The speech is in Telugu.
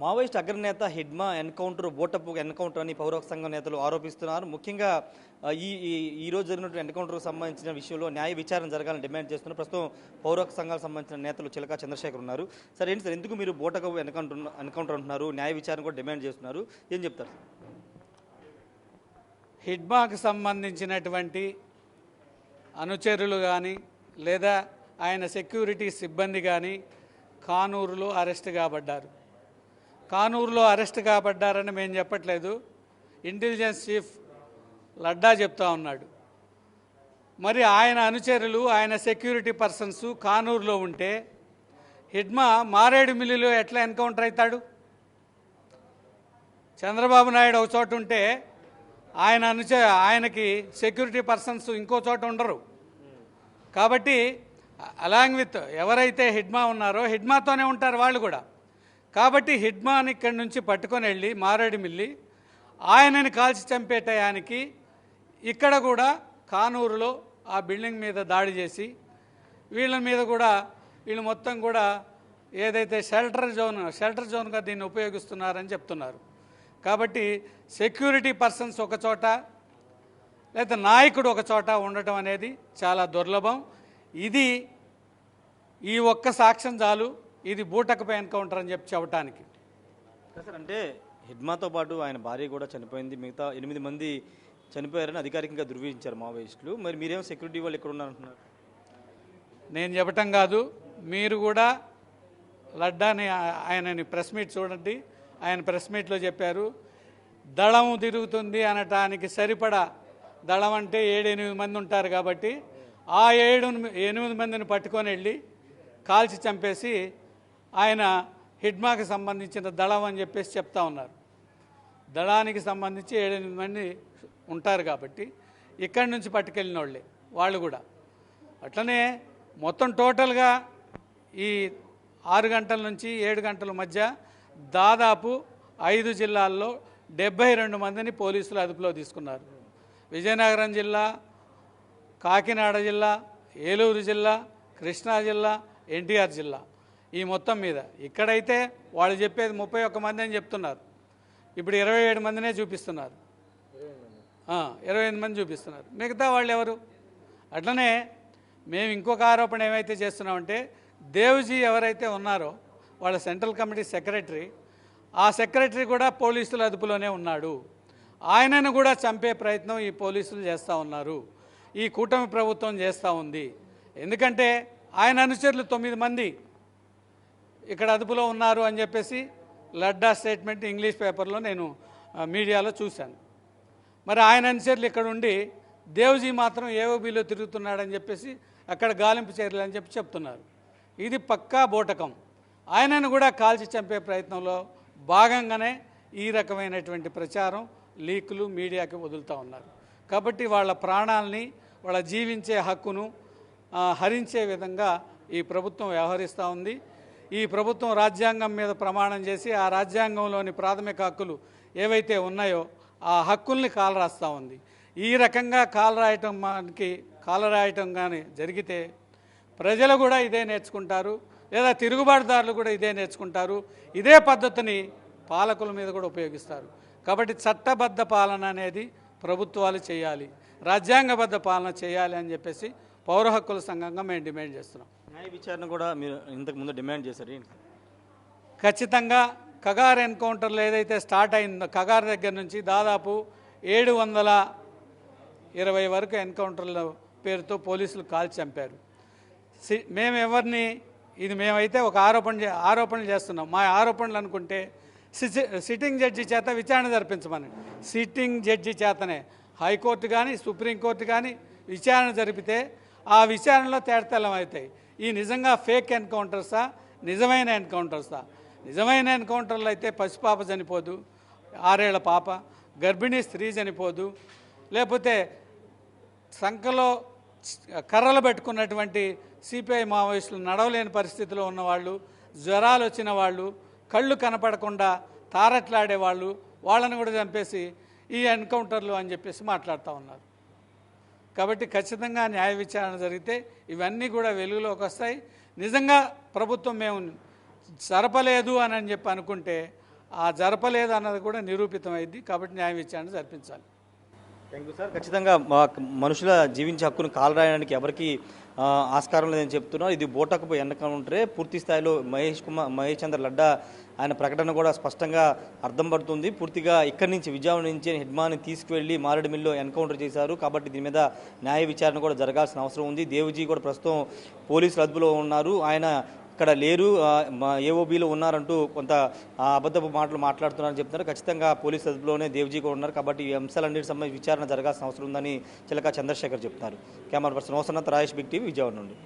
మావోయిస్ట్ అగ్రనేత హిడ్మా ఎన్కౌంటర్ ఓటపు ఎన్కౌంటర్ అని పౌర సంఘం నేతలు ఆరోపిస్తున్నారు. ముఖ్యంగా ఈ రోజు జరిగినటువంటి ఎన్కౌంటర్కు సంబంధించిన విషయంలో న్యాయ విచారణ జరగాలని డిమాండ్ చేస్తున్నారు. ప్రస్తుతం పౌర సంఘాలకు సంబంధించిన నేతలు చిలకా చంద్రశేఖర్ ఉన్నారు. సార్ ఏంటి సార్, ఎందుకు మీరు బోటకు ఎన్కౌంటర్ అంటున్నారు, న్యాయ విచారణ కూడా డిమాండ్ చేస్తున్నారు, ఏం చెప్తారు? హిడ్మాకు సంబంధించినటువంటి అనుచరులు కానీ లేదా ఆయన సెక్యూరిటీ సిబ్బంది కానీ కానూరులో అరెస్ట్ కాబడ్డారు. కానూరులో అరెస్ట్ కాబడ్డారని మేము చెప్పట్లేదు, ఇంటెలిజెన్స్ చీఫ్ లడ్డా చెప్తా ఉన్నాడు. మరి ఆయన అనుచరులు, ఆయన సెక్యూరిటీ పర్సన్స్ కానూరులో ఉంటే హిడ్మా మారేడుమిల్లిలో ఎట్లా ఎన్కౌంటర్ అవుతాడు? చంద్రబాబు నాయుడు ఒక చోట ఉంటే ఆయనకి సెక్యూరిటీ పర్సన్స్ ఇంకో చోట ఉండరు. కాబట్టి అలాంగ్ విత్ ఎవరైతే హిడ్మా ఉన్నారో హిడ్మాతోనే ఉంటారు వాళ్ళు కూడా. కాబట్టి హిడ్మాని ఇక్కడి నుంచి పట్టుకొని వెళ్ళి మారేడుమిల్లి ఆయనని కాల్చి చంపే టయానికి ఇక్కడ కూడా కానూరులో ఆ బిల్డింగ్ మీద దాడి చేసి వీళ్ళ మీద కూడా వీళ్ళు మొత్తం కూడా ఏదైతే షెల్టర్ జోన్గా దీన్ని ఉపయోగిస్తున్నారని చెప్తున్నారు. కాబట్టి సెక్యూరిటీ పర్సన్స్ ఒక చోట లేదా నాయకుడు ఒక చోట ఉండటం అనేది చాలా దుర్లభం. ఈ ఒక్క సాక్ష్యం చాలు ఇది బూటకపై ఎన్కౌంటర్ అని చెప్పడానికి. సార్, అంటే హిడ్మాతో పాటు ఆయన భార్య కూడా చనిపోయింది, మిగతా 8 మంది చనిపోయారని అధికారికంగా ధృవీకరించారు మావోయిస్టులు. మరి మీరేమో సెక్యూరిటీ వాళ్ళు ఎక్కడ ఉన్నారంటున్నారు? నేను చెప్పటం కాదు, మీరు కూడా లడ్డాని ఆయనని ప్రెస్ మీట్ చూడండి. ఆయన ప్రెస్ మీట్లో చెప్పారు, దళం తిరుగుతుంది అనటానికి సరిపడా దళం అంటే 7-8 మంది ఉంటారు. కాబట్టి ఆ 7-8 మందిని పట్టుకొని వెళ్ళి కాల్చి చంపేసి ఆయన హిడ్మాకి సంబంధించిన దళం అని చెప్పేసి చెప్తా ఉన్నారు. దళానికి సంబంధించి 7-8 మంది ఉంటారు కాబట్టి ఇక్కడి నుంచి పట్టుకెళ్ళిన వాళ్ళు కూడా. అట్లనే మొత్తం టోటల్గా ఈ 6 గంటల నుంచి 7 గంటల మధ్య దాదాపు 5 జిల్లాల్లో 72 మందిని పోలీసులు అదుపులో తీసుకున్నారు. విజయనగరం జిల్లా, కాకినాడ జిల్లా, ఏలూరు జిల్లా, కృష్ణా జిల్లా, ఎన్టీఆర్ జిల్లా, ఈ మొత్తం మీద. ఇక్కడైతే వాళ్ళు చెప్పేది 31 మంది అని చెప్తున్నారు, ఇప్పుడు 27 మందినే చూపిస్తున్నారు. 28 మంది చూపిస్తున్నారు, మిగతా వాళ్ళు ఎవరు? అట్లనే మేము ఇంకొక ఆరోపణ ఏమైతే చేస్తున్నామంటే దేవ్జీ ఎవరైతే ఉన్నారో వాళ్ళ సెంట్రల్ కమిటీ సెక్రటరీ, ఆ సెక్రటరీ కూడా పోలీసుల అదుపులోనే ఉన్నాడు. ఆయనను కూడా చంపే ప్రయత్నం ఈ పోలీసులు చేస్తూ ఉన్నారు, ఈ కూటమి ప్రభుత్వం చేస్తూ ఉంది. ఎందుకంటే ఆయన అనుచరులు 9 మంది ఇక్కడ అదుపులో ఉన్నారు అని చెప్పేసి లడ్డా స్టేట్మెంట్ ఇంగ్లీష్ పేపర్లో నేను మీడియాలో చూశాను. మరి ఆయన అనుచరులు ఇక్కడ ఉండి దేవ్జీ మాత్రం ఏఓబీలో తిరుగుతున్నాడని చెప్పేసి అక్కడ గాలింపు చర్యలు అని చెప్తున్నారు. ఇది పక్కా బోటకం. ఆయనను కూడా కాల్చి చంపే ప్రయత్నంలో భాగంగానే ఈ రకమైనటువంటి ప్రచారం, లీకులు మీడియాకి వదులుతూ ఉన్నారు. కాబట్టి వాళ్ళ ప్రాణాలని, వాళ్ళ జీవించే హక్కును హరించే విధంగా ఈ ప్రభుత్వం వ్యవహరిస్తూ ఉంది. ఈ ప్రభుత్వం రాజ్యాంగం మీద ప్రమాణం చేసి ఆ రాజ్యాంగంలోని ప్రాథమిక హక్కులు ఏవైతే ఉన్నాయో ఆ హక్కుల్ని కాలరాస్తూ ఉంది. ఈ రకంగా కాలరాయటం కానీ జరిగితే ప్రజలు కూడా ఇదే నేర్చుకుంటారు, లేదా తిరుగుబాటుదారులు కూడా ఇదే నేర్చుకుంటారు. ఇదే పద్ధతిని పాలకుల మీద కూడా ఉపయోగిస్తారు. కాబట్టి చట్టబద్ధ పాలన అనేది ప్రభుత్వాలు చేయాలి, రాజ్యాంగబద్ధ పాలన చేయాలి అని చెప్పేసి పౌర హక్కుల సంఘంగా మేము డిమాండ్ చేస్తున్నాం. న్యాయ విచారణ కూడా మీరు ఇంతకుముందు డిమాండ్ చేశారు. ఖచ్చితంగా కగార్ ఎన్కౌంటర్లు ఏదైతే స్టార్ట్ అయిందో, కగార్ దగ్గర నుంచి దాదాపు 720 వరకు ఎన్కౌంటర్ల పేరుతో పోలీసులు కాల్చి చంపారు. మేము ఎవరిని ఇది మేమైతే ఒక ఆరోపణలు చేస్తున్నాం. మా ఆరోపణలు అనుకుంటే సిట్టింగ్ జడ్జి చేత విచారణ జరిపించమని, సిట్టింగ్ జడ్జి చేతనే హైకోర్టు కానీ సుప్రీంకోర్టు కానీ విచారణ జరిపితే ఆ విచారణలో తేటతెల్లం అవుతాయి. ఈ నిజంగా ఫేక్ ఎన్కౌంటర్సా, నిజమైన ఎన్కౌంటర్సా? నిజమైన ఎన్కౌంటర్లు అయితే పసిపాప చనిపోదు, 6 ఏళ్ల పాప, గర్భిణీ స్త్రీ చనిపోదు, లేకపోతే సంఖలో కర్రలు పెట్టుకున్నటువంటి సిపిఐ మావోయిస్టులు, నడవలేని పరిస్థితిలో ఉన్నవాళ్ళు, జ్వరాలు వచ్చిన వాళ్ళు, కళ్ళు కనపడకుండా తారట్లాడేవాళ్ళు, వాళ్ళని కూడా చంపేసి ఈ ఎన్కౌంటర్లు అని చెప్పేసి మాట్లాడుతూ ఉన్నారు. కాబట్టి ఖచ్చితంగా న్యాయ విచారణ జరిగితే ఇవన్నీ కూడా వెలుగులోకి వస్తాయి. నిజంగా ప్రభుత్వం మేము జరపలేదు అని చెప్పి అనుకుంటే జరపలేదు అన్నది కూడా నిరూపితమైంది. కాబట్టి న్యాయ విచారణ జరిపించాలి. Thank you sir. ఖచ్చితంగా మనుషుల జీవించే హక్కును కాలరాయడానికి ఎవరికి ఆస్కారం లేదని చెప్తున్నారు. ఇది బోటకపు ఎన్కౌంటరే. పూర్తి స్థాయిలో మహేష్ చంద్ర లడ్డా ఆయన ప్రకటన కూడా స్పష్టంగా అర్థం పడుతుంది. పూర్తిగా ఇక్కడి నుంచి విజయవాడ నుంచి హిడ్మాని తీసుకువెళ్ళి మారేడుమిల్లో ఎన్కౌంటర్ చేశారు. కాబట్టి దీని మీద న్యాయ విచారణ కూడా జరగాల్సిన అవసరం ఉంది. దేవుజీ కూడా ప్రస్తుతం పోలీసుల అదుపులో ఉన్నారు. ఆయన ఇక్కడ లేరు, ఏఓబీలో ఉన్నారంటూ కొంత అబద్ధపు మాటలు మాట్లాడుతున్నారని చెప్తున్నారు. ఖచ్చితంగా పోలీసు అదుపులోనే దేవ్జీ కూడా ఉన్నారు. కాబట్టి ఈ అంశాలన్నిటి సంబంధించి విచారణ జరగాల్సిన అవసరం ఉందని చిలకా చంద్రశేఖర్ చెప్తున్నారు. Camera person Osannat, Rayesh, big TV, Vijayawada నుండి.